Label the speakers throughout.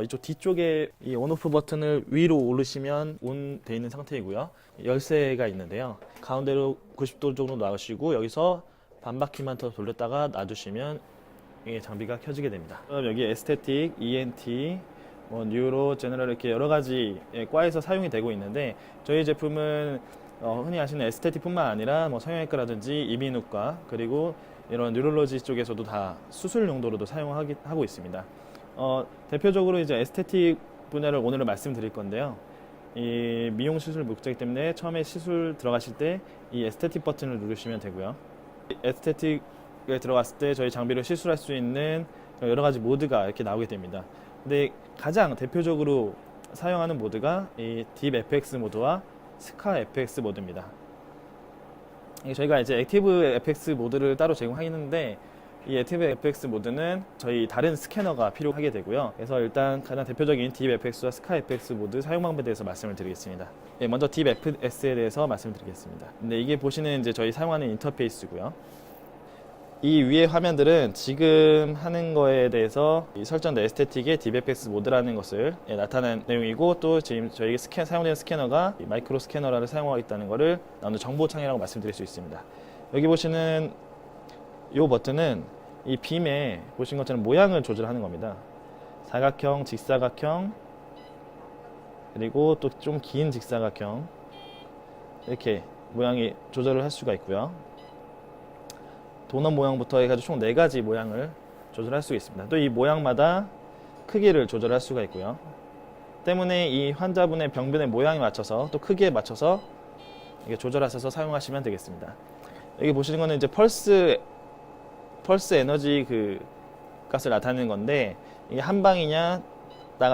Speaker 1: 이쪽 뒤쪽에 이 온오프 버튼을 위로 오르시면 온 돼 있는 상태이고요. 열쇠가 있는데요. 가운데로 90도 정도 놔주시고 여기서 반바퀴만 더 돌렸다가 놔두시면 이 장비가 켜지게 됩니다. 그럼 여기 에스테틱, ENT, 뉴로, 제너럴 이렇게 여러 가지 과에서 사용이 되고 있는데 저희 제품은 흔히 아시는 에스테틱뿐만 아니라 성형외과라든지 이비인후과 그리고 이런 뉴럴로지 쪽에서도 다 수술 용도로도 사용하고 있습니다. 대표적으로 이제 에스테틱 분야를 오늘은 말씀드릴 건데요. 이 미용 시술 목적이기 때문에 처음에 시술 들어가실 때 이 에스테틱 버튼을 누르시면 되고요. 에스테틱에 들어갔을 때 저희 장비로 시술할 수 있는 여러 가지 모드가 이렇게 나오게 됩니다. 근데 가장 대표적으로 사용하는 모드가 이 딥 FX 모드와 스카 FX 모드입니다. 저희가 이제 액티브 FX 모드를 따로 제공하는데 이 액티브 FX 모드는 저희 다른 스캐너가 필요하게 되고요. 그래서 일단 가장 대표적인 딥 FX와 스카 FX 모드 사용 방법에 대해서 말씀을 드리겠습니다. 먼저 딥 FX에 대해서 말씀드리겠습니다. 근데 이게 보시는 이제 저희 사용하는 인터페이스고요. 이 위의 화면들은 지금 하는 거에 대해서 설정된 에스테틱의 딥 FX 모드라는 것을 나타낸 내용이고, 또 지금 저희 사용되는 스캐너가 마이크로 스캐너를 사용하고 있다는 것을 나오는 정보창이라고 말씀드릴 수 있습니다. 여기 보시는 이 버튼은 이 빔에 보신 것처럼 모양을 조절하는 겁니다. 사각형, 직사각형, 그리고 또 좀 긴 직사각형, 이렇게 모양이 조절을 할 수가 있고요. 도넛 모양부터 해가지고 총 4가지 모양을 조절할 수가 있습니다. 또 이 모양마다 크기를 조절할 수가 있고요. 때문에 이 환자분의 병변의 모양에 맞춰서 또 크기에 맞춰서 이게 조절하셔서 사용하시면 되겠습니다. 여기 보시는 거는 이제 펄스 에너지 값을 나타내는 건데, 이게 한 방이냐,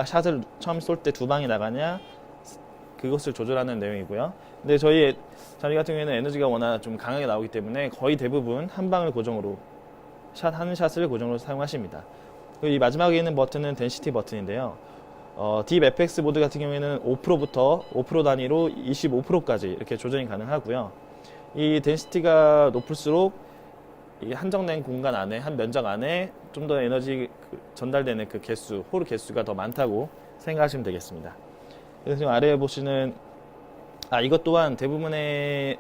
Speaker 1: 샷을 처음 쏠 때 2방이 나가냐, 그것을 조절하는 내용이고요. 근데 저희 같은 경우에는 에너지가 워낙 좀 강하게 나오기 때문에 거의 대부분 한 방을 고정으로 한 샷을 고정으로 사용하십니다. 그리고 이 마지막에 있는 버튼은 덴시티 버튼인데요. 딥 FX 모드 같은 경우에는 5%부터 5% 단위로 25%까지 이렇게 조정이 가능하고요. 이 덴시티가 높을수록 이 한정된 공간 안에, 한 면적 안에 좀 더 에너지 전달되는 그 개수, 홀 개수가 더 많다고 생각하시면 되겠습니다. 그래서 지금 아래에 보시는 이것 또한 대부분의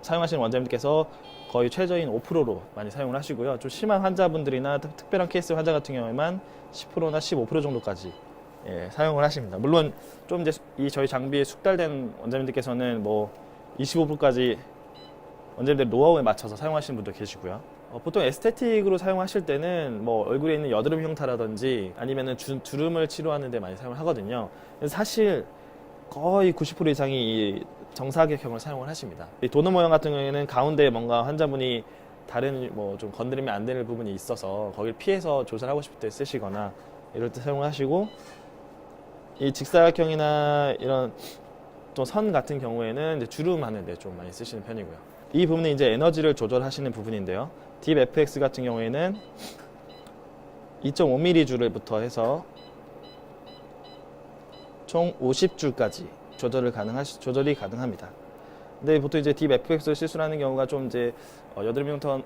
Speaker 1: 사용하시는 원장님께서 거의 최저인 5%로 많이 사용을 하시고요. 좀 심한 환자분들이나 특별한 케이스 환자 같은 경우에만 10%나 15% 정도까지 사용을 하십니다. 물론 좀 이제 저희 장비에 숙달된 원장님들께서는 25%까지 원장님들 노하우에 맞춰서 사용하시는 분도 계시고요. 보통 에스테틱으로 사용하실 때는 얼굴에 있는 여드름 형태라든지 아니면은 주름을 치료하는 데 많이 사용을 하거든요. 그래서 사실 거의 90% 이상이 이 정사각형을 사용을 하십니다. 이 도넛 모양 같은 경우에는 가운데 뭔가 환자분이 다른 좀 건드리면 안 되는 부분이 있어서 거기를 피해서 조절하고 싶을 때 쓰시거나 이럴 때 사용을 하시고, 이 직사각형이나 이런 또 선 같은 경우에는 이제 주름 하는데 좀 많이 쓰시는 편이고요. 이 부분은 이제 에너지를 조절하시는 부분인데요. 딥 FX 같은 경우에는 2.5mm 줄부터 해서 총 50줄까지 조절이 가능합니다. 근데 보통 이제 딥 FX 시술하는 경우가 좀 이제 여드름 흉터나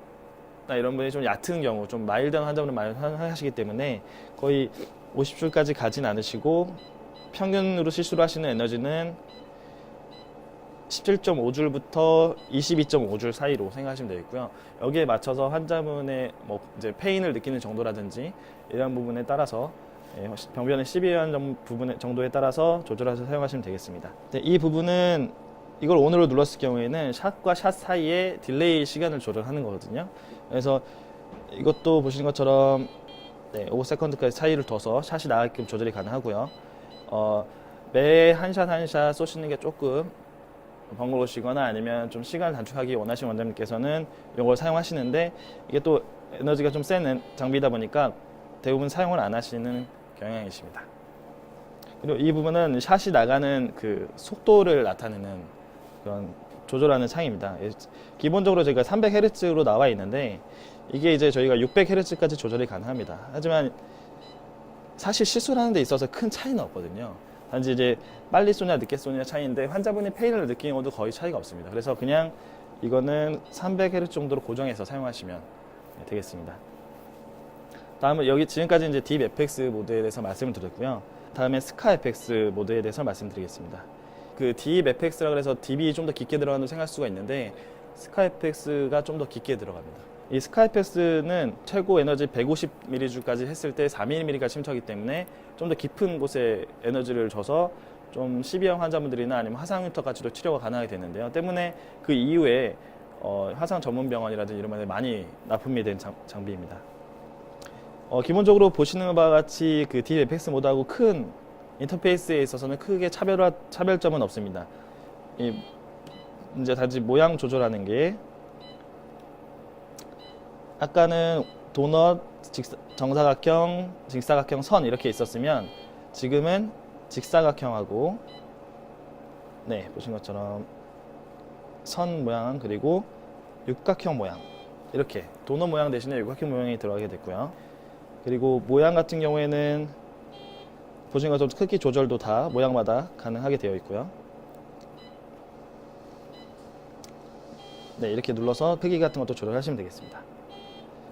Speaker 1: 이런 분이 좀 얕은 경우, 좀 마일드한 환자분을 많이 하시기 때문에 거의 50줄까지 가진 않으시고, 평균으로 시술을 하시는 에너지는 17.5줄부터 22.5줄 사이로 생각하시면 되겠고요. 여기에 맞춰서 환자분의 이제 페인을 느끼는 정도라든지 이런 부분에 따라서 병변의 시비한 부분 정도에 따라서 조절해서 사용하시면 되겠습니다. 이 부분은 이걸 ON으로 눌렀을 경우에는 샷과 샷 사이에 딜레이 시간을 조절하는 거거든요. 그래서 이것도 보시는 것처럼 5세컨드까지 차이를 둬서 샷이 나가게끔 조절이 가능하고요. 매 한 샷 한 샷 쏘시는 게 조금 번거로우시거나 아니면 좀 시간을 단축하기 원하시는 원장님께서는 이걸 사용하시는데, 이게 또 에너지가 좀 센 장비이다 보니까 대부분 사용을 안 하시는 경향이십니다. 그리고 이 부분은 샷이 나가는 그 속도를 나타내는 그런 조절하는 창입니다. 기본적으로 저희가 300Hz로 나와 있는데 이게 이제 저희가 600Hz까지 조절이 가능합니다. 하지만 사실 시술하는 데 있어서 큰 차이는 없거든요. 단지 이제 빨리 쏘냐 늦게 쏘냐 차이인데 환자분이 페인을 느끼는 것도 거의 차이가 없습니다. 그래서 그냥 이거는 300Hz 정도로 고정해서 사용하시면 되겠습니다. 다음은 여기 지금까지 이제 딥 FX 모드에 대해서 말씀을 드렸고요. 다음에 스카 FX 모드에 대해서 말씀드리겠습니다. 그 딥 FX라 그래서 딥이 좀 더 깊게 들어간다고 생각할 수가 있는데 스카 FX가 좀 더 깊게 들어갑니다. 이 스카 FX는 최고 에너지 150mJ까지 했을 때 4mm가 침투하기 때문에 좀 더 깊은 곳에 에너지를 줘서 좀 CB형 환자분들이나 아니면 화상 흉터까지도 치료가 가능하게 되는데요. 때문에 그 이후에 화상 전문 병원이라든지 이런 곳에 많이 납품이 된 장비입니다. 기본적으로 보시는 바와 같이 그 딥 FX 모드하고 큰 인터페이스에 있어서는 크게 차별점은 없습니다. 이제 단지 모양 조절하는 게 아까는 도넛, 정사각형, 직사각형 선 이렇게 있었으면 지금은 직사각형하고 보신 것처럼 선 모양 그리고 육각형 모양 이렇게 도넛 모양 대신에 육각형 모양이 들어가게 됐고요. 그리고 모양 같은 경우에는 보신 것처럼 크기 조절도 다 모양마다 가능하게 되어 있고요. 이렇게 눌러서 크기 같은 것도 조절하시면 되겠습니다.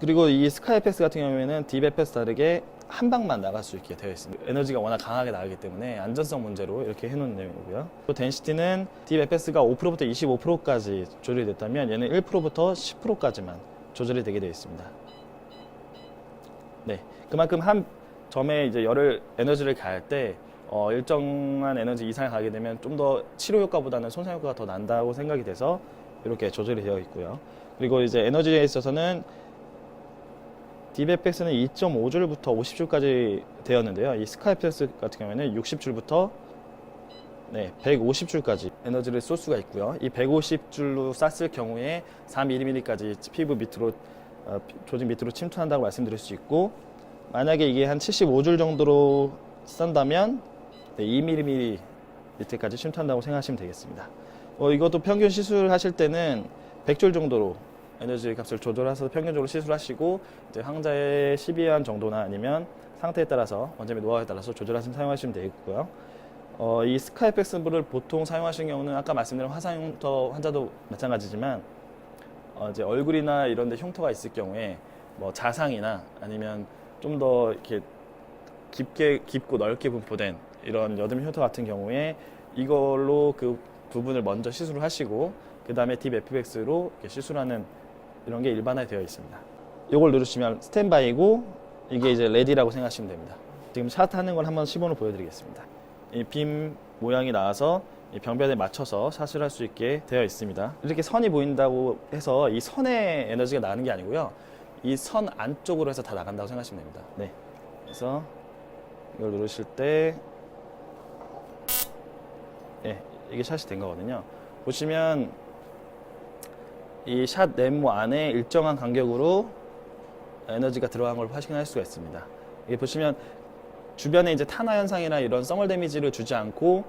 Speaker 1: 그리고 이 스카 FX 같은 경우에는 딥 FX 다르게 한 방만 나갈 수 있게 되어 있습니다. 에너지가 워낙 강하게 나가기 때문에 안전성 문제로 이렇게 해놓은 내용이고요. 또 덴시티는 딥 FX가 5%부터 25%까지 조절이 됐다면 얘는 1%부터 10%까지만 조절이 되게 되어 있습니다. 그만큼 한 점에 이제 에너지를 가할 때 일정한 에너지 이상을 가게 되면 좀 더 치료 효과보다는 손상 효과가 더 난다고 생각이 돼서 이렇게 조절이 되어 있고요. 그리고 이제 에너지에 있어서는 딥 FX는 2.5줄부터 50줄까지 되었는데요. 이 스카 FX 같은 경우에는 60줄부터 150줄까지 에너지를 쏠 수가 있고요. 이 150줄로 쐈을 경우에 4mm까지 피부 밑으로 조직 밑으로 침투한다고 말씀드릴 수 있고, 만약에 이게 한 75줄 정도로 쏜다면 2mm 밑에까지 침투한다고 생각하시면 되겠습니다. 이것도 평균 시술하실 때는 100줄 정도로 에너지 값을 조절해서 평균적으로 시술하시고 이제 환자의 시비한 정도나 아니면 상태에 따라서 원점의 노하우에 따라서 조절하시면 사용하시면 되겠고요. 이 스카 FX를 보통 사용하시는 경우는 아까 말씀드린 화상 흉터 환자도 마찬가지지만 이제 얼굴이나 이런 데 흉터가 있을 경우에 뭐 자상이나 아니면 좀 더 이렇게 깊고 넓게 분포된 이런 여드름 흉터 같은 경우에 이걸로 그 부분을 먼저 시술을 하시고 그 다음에 딥 FX로 시술하는 이런 게 일반화되어 있습니다. 이걸 누르시면 스탠바이고 이게 이제 레디라고 생각하시면 됩니다. 지금 샷 하는 걸 한번 시범으로 보여드리겠습니다. 이 빔 모양이 나와서 이 병변에 맞춰서 샷을 할 수 있게 되어 있습니다. 이렇게 선이 보인다고 해서 이 선에 에너지가 나가는 게 아니고요. 이 선 안쪽으로 해서 다 나간다고 생각하시면 됩니다. 그래서 이걸 누르실 때 이게 샷이 된 거거든요. 보시면 이 샷 네모 안에 일정한 간격으로 에너지가 들어간 걸 확인할 수가 있습니다. 이게 보시면 주변에 이제 탄화 현상이나 이런 서멀 데미지를 주지 않고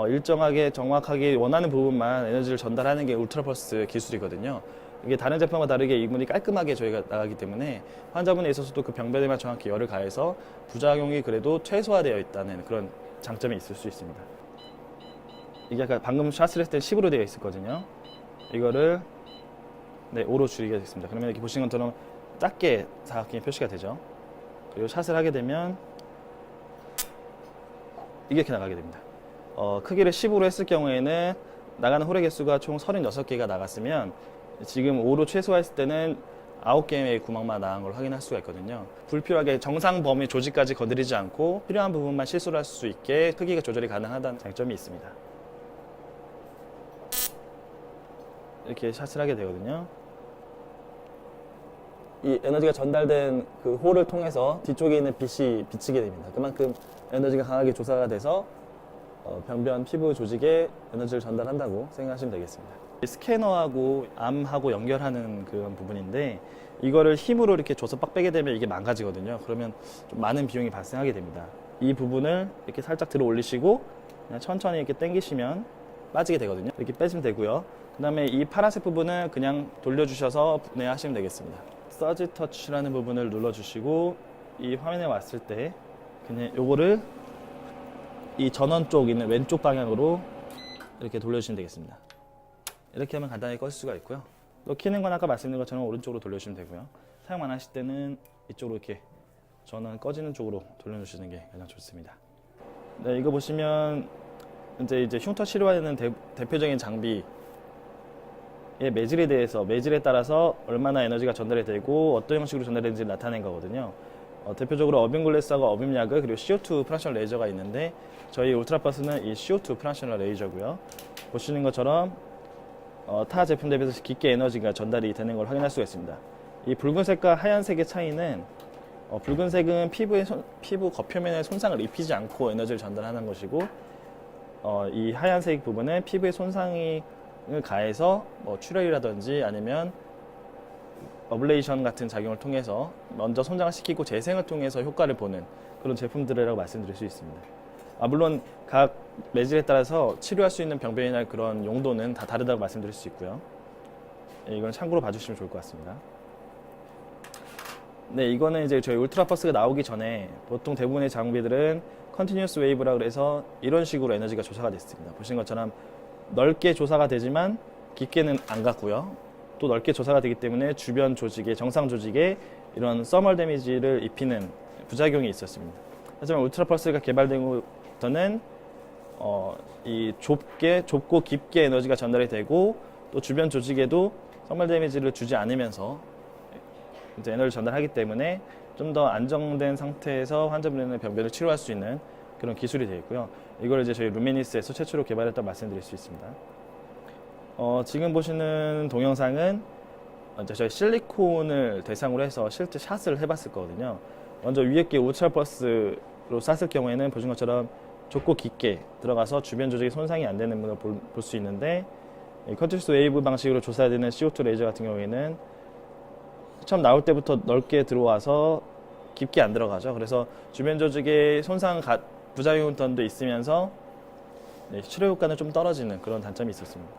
Speaker 1: 일정하게 정확하게 원하는 부분만 에너지를 전달하는 게 울트라 펄스 기술이거든요. 이게 다른 제품과 다르게 이물이 깔끔하게 저희가 나가기 때문에 환자분에 있어서도 그 병변에만 정확히 열을 가해서 부작용이 그래도 최소화되어 있다는 그런 장점이 있을 수 있습니다. 이게 아까 방금 샷을 했을 때 10으로 되어 있었거든요. 이거를 5로 줄이게 됐습니다. 그러면 이렇게 보시는 것처럼 작게 사각형이 표시가 되죠. 그리고 샷을 하게 되면 이렇게 나가게 됩니다. 크기를 10으로 했을 경우에는 나가는 홀의 개수가 총 36개가 나갔으면 지금 5로 최소화했을 때는 9개의 구멍만 나간 걸 확인할 수가 있거든요. 불필요하게 정상 범위 조직까지 건드리지 않고 필요한 부분만 시술을 할 수 있게 크기가 조절이 가능하다는 장점이 있습니다. 이렇게 샷을 하게 되거든요. 이 에너지가 전달된 그 홀을 통해서 뒤쪽에 있는 빛이 비치게 됩니다. 그만큼 에너지가 강하게 조사가 돼서 병변 피부 조직에 에너지를 전달한다고 생각하시면 되겠습니다. 스캐너하고 암하고 연결하는 그런 부분인데 이거를 힘으로 이렇게 줘서 빡 빼게 되면 이게 망가지거든요. 그러면 좀 많은 비용이 발생하게 됩니다. 이 부분을 이렇게 살짝 들어 올리시고 그냥 천천히 이렇게 당기시면 빠지게 되거든요. 이렇게 빼시면 되고요. 그 다음에 이 파란색 부분은 그냥 돌려주셔서 분해하시면 되겠습니다. 서지 터치라는 부분을 눌러주시고 이 화면에 왔을 때 그냥 요거를 이 전원 쪽 있는 왼쪽 방향으로 이렇게 돌려주시면 되겠습니다. 이렇게 하면 간단하게 꺼질 수가 있고요. 또 키는 건 아까 말씀드린 것처럼 오른쪽으로 돌려주시면 되고요. 사용 안 하실 때는 이쪽으로 이렇게 전원 꺼지는 쪽으로 돌려주시는 게 가장 좋습니다. 네, 이거 보시면 이제 흉터 치료하는 대표적인 장비의 매질에 대해서, 매질에 따라서 얼마나 에너지가 전달이 되고 어떤 형식으로 전달되는지 나타낸 거거든요. 대표적으로 어빔 글래스하고 어빔 야그, 그리고 CO2 프락셔널 레이저가 있는데 저희 울트라버스는 이 CO2 프락셔널 레이저고요. 보시는 것처럼 타 제품 대비해서 깊게 에너지가 전달이 되는 걸 확인할 수가 있습니다. 이 붉은색과 하얀색의 차이는 붉은색은 피부 겉표면에 손상을 입히지 않고 에너지를 전달하는 것이고, 이 하얀색 부분은 피부에 손상을 가해서 출혈이라든지 아니면 어블레이션 같은 작용을 통해서 먼저 손상을 시키고 재생을 통해서 효과를 보는 그런 제품들이라고 말씀드릴 수 있습니다. 물론 각 매질에 따라서 치료할 수 있는 병변이나 그런 용도는 다 다르다고 말씀드릴 수 있고요. 이건 참고로 봐주시면 좋을 것 같습니다. 네, 이거는 이제 저희 울트라버스가 나오기 전에 보통 대부분의 장비들은 컨티뉴어스 웨이브라 그래서 이런 식으로 에너지가 조사가 됐습니다. 보신 것처럼 넓게 조사가 되지만 깊게는 안 갔고요. 또 넓게 조사가 되기 때문에 주변 조직에, 정상 조직에 이런 서멀 데미지를 입히는 부작용이 있었습니다. 하지만 울트라펄스가 개발되고부터는 이 좁고 깊게 에너지가 전달이 되고 또 주변 조직에도 서멀 데미지를 주지 않으면서 이제 에너지를 전달하기 때문에 좀 더 안정된 상태에서 환자분의 병변을 치료할 수 있는 그런 기술이 되어 있고요. 이걸 이제 저희 루미니스에서 최초로 개발했다고 말씀드릴 수 있습니다. 지금 보시는 동영상은 이제 저희 실리콘을 대상으로 해서 실제 샷을 해봤을 거거든요. 먼저 위에 게 울트라버스로 쐈을 경우에는 보신 것처럼 좁고 깊게 들어가서 주변 조직에 손상이 안 되는 걸 볼 수 있는데, 이 컨티뉴어스 웨이브 방식으로 조사되는 CO2 레이저 같은 경우에는 처음 나올 때부터 넓게 들어와서 깊게 안 들어가죠. 그래서 주변 조직에 부작용도 있으면서 치료 효과는 좀 떨어지는 그런 단점이 있었습니다.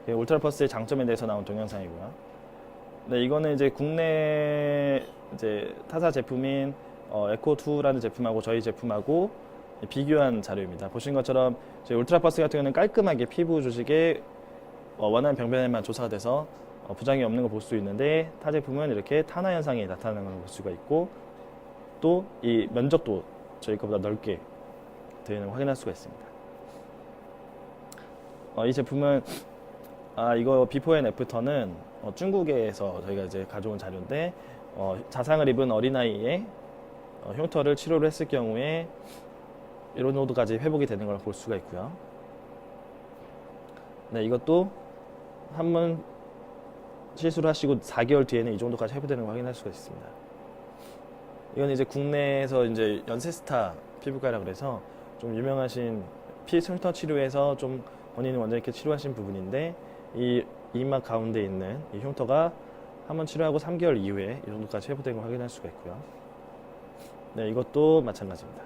Speaker 1: 울트라펄스의 장점에 대해서 나온 동영상이고요. 네, 이거는 이제 국내 이제 타사 제품인 에코2라는 제품하고 저희 제품하고 비교한 자료입니다. 보신 것처럼 저희 울트라펄스 같은 경우는 깔끔하게 피부 조직에 원하는 병변에만 조사가 돼서 부작용이 없는 걸 볼 수 있는데, 타 제품은 이렇게 탄화 현상이 나타나는 걸 볼 수가 있고, 또 이 면적도 저희 것보다 넓게 되는 걸 확인할 수가 있습니다. 이 제품은 이거 비포 앤 애프터는 중국에서 저희가 이제 가져온 자료인데, 자상을 입은 어린아이의 흉터를 치료를 했을 경우에 이런 정도까지 회복이 되는 걸 볼 수가 있고요. 네, 이것도 한 번 시술을 하시고 4개월 뒤에는 이 정도까지 회복되는 걸 확인할 수가 있습니다. 이건 이제 국내에서 이제 연세스타 피부과라 그래서 좀 유명하신 흉터 치료에서 좀 본인이 원장님께 치료하신 부분인데, 이 이막 가운데 있는 이 흉터가 한 번 치료하고 3개월 이후에 이 정도까지 회복된 걸 확인할 수가 있고요. 네, 이것도 마찬가지입니다.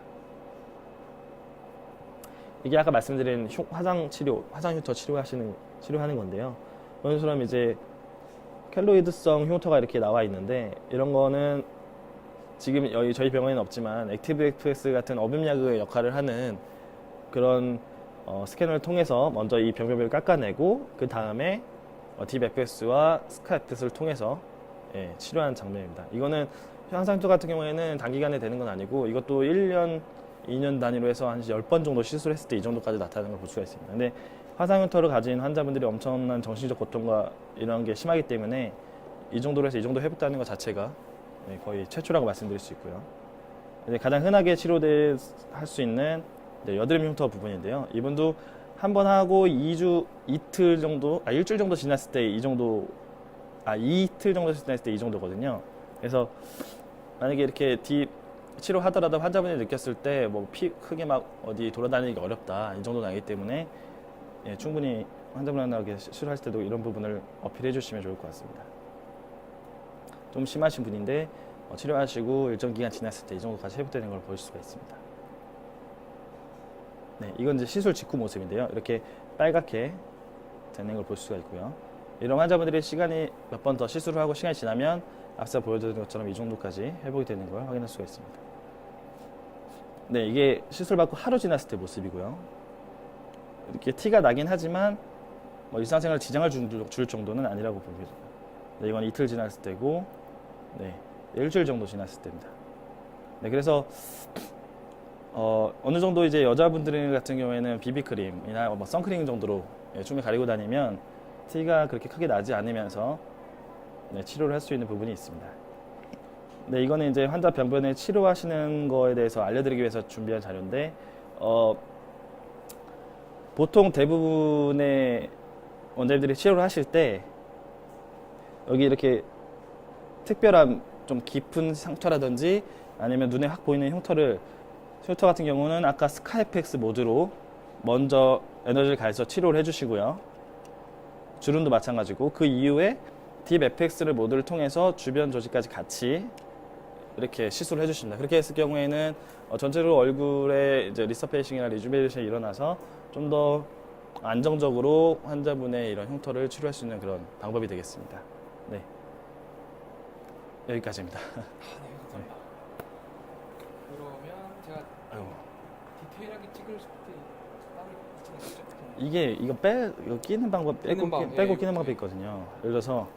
Speaker 1: 이게 아까 말씀드린 화상 흉터 치료하는 건데요. 그런 것처럼 이제 켈로이드성 흉터가 이렇게 나와 있는데, 이런 거는 지금 저희 병원에는 없지만 액티브 FX 같은 어빔야그의 역할을 하는 그런 스캐너를 통해서 먼저 이 병변을 깎아내고 그 다음에 딥 FS와 스카 FS를 통해서 치료하는 장면입니다. 이거는 향상흉터 같은 경우에는 단기간에 되는 건 아니고, 이것도 1년, 2년 단위로 해서 한 10번 정도 시술했을 때 이 정도까지 나타나는 걸 볼 수가 있습니다. 근데 화상흉터를 가진 환자분들이 엄청난 정신적 고통과 이런 게 심하기 때문에 이 정도로 해서 이 정도 회복되는 것 자체가 거의 최초라고 말씀드릴 수 있고요. 가장 흔하게 치료할 수 있는 여드름 흉터 부분인데요. 이분도 한 번 하고 이틀 정도 지났을 때 이 정도, 이틀 정도 지났을 때 이 정도거든요. 그래서 만약에 이렇게 치료하더라도 환자분이 느꼈을 때 뭐 피 크게 막 어디 돌아다니기 어렵다, 이 정도 나기 때문에 충분히 환자분한테 치료할 때도 이런 부분을 어필해 주시면 좋을 것 같습니다. 좀 심하신 분인데 치료하시고 일정 기간 지났을 때 이 정도까지 회복되는 걸 볼 수가 있습니다. 네, 이건 이제 시술 직후 모습인데요. 이렇게 빨갛게 되는 걸 볼 수가 있고요. 이런 환자분들이 시간이 몇 번 더 시술을 하고 시간이 지나면 앞서 보여드린 것처럼 이 정도까지 회복이 되는 걸 확인할 수가 있습니다. 네, 이게 시술 받고 하루 지났을 때 모습이고요. 이렇게 티가 나긴 하지만 일상생활에 지장을 줄 정도는 아니라고 봅니다. 네, 이건 이틀 지났을 때고, 네, 일주일 정도 지났을 때입니다. 네, 그래서 어느 정도 이제 여자분들 같은 경우에는 비비크림이나 뭐 선크림 정도로 충분히 가리고 다니면 티가 그렇게 크게 나지 않으면서 네, 치료를 할 수 있는 부분이 있습니다. 네, 이거는 이제 환자 병변을 치료하시는 거에 대해서 알려드리기 위해서 준비한 자료인데 보통 대부분의 원장님들이 치료를 하실 때 여기 이렇게 특별한 좀 깊은 상처라든지 아니면 눈에 확 보이는 흉터 같은 경우는 아까 스카이펙스 모드로 먼저 에너지를 가해서 치료를 해주시고요. 주름도 마찬가지고 그 이후에 딥 FX를 모드를 통해서 주변 조직까지 같이 이렇게 시술을 해주십니다. 그렇게 했을 경우에는 전체적으로 얼굴에 이제 리서페이싱이나 리주베이션이 일어나서 좀 더 안정적으로 환자분의 이런 흉터를 치료할 수 있는 그런 방법이 되겠습니다. 네, 여기까지입니다.
Speaker 2: 네, 감사합니다. 그러면 제가
Speaker 1: 아유.
Speaker 2: 디테일하게 찍을 때 따로 붙이는 거죠?
Speaker 1: 이거 끼는 방법,
Speaker 2: 끼는 방법,
Speaker 1: 빼고
Speaker 2: 예,
Speaker 1: 끼는 방법이
Speaker 2: 예.
Speaker 1: 있거든요. 예를 들어서